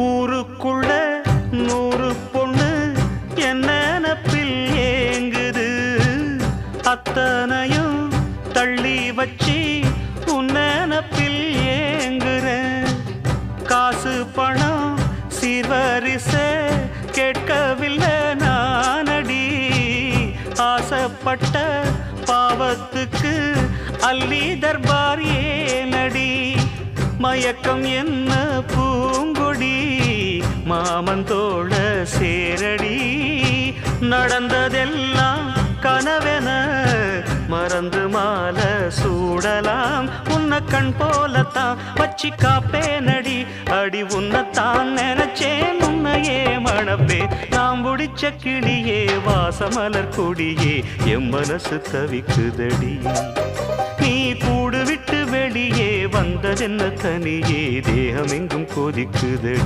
ஊருக்குள்ள 100 பொண்ணு என்ன நினப்பில் ஏங்குது, அத்தனையும் தள்ளி வச்சு உன் நினப்பில் ஏங்குறேன். காசு பணம் சீர்வரிசை கேட்கவில்லை நானடி, ஆசைப்பட்ட பாவத்துக்கு அல்லி தர்பார் ஏனடி. மயக்கம் என்ன பூங்கொடி மாமந்தோட சேரடி, நடந்ததெல்லாம் கனவென மறந்து மாலை சூடலாம். உன்னை கண் போலத்தான் வச்சு காப்பேனடி, அடி உன்னைத்தான் நினைச்சேன் உன்னையே மணப்பே. நாம் முடிச்ச கிளியே வாசமலர் கொடியே என் மனசு தவிக்குதடி. நீ கூடு விட்டு வெளியே வந்ததென்ன தனியே தேகம் எங்கும் கொதிக்குதடி.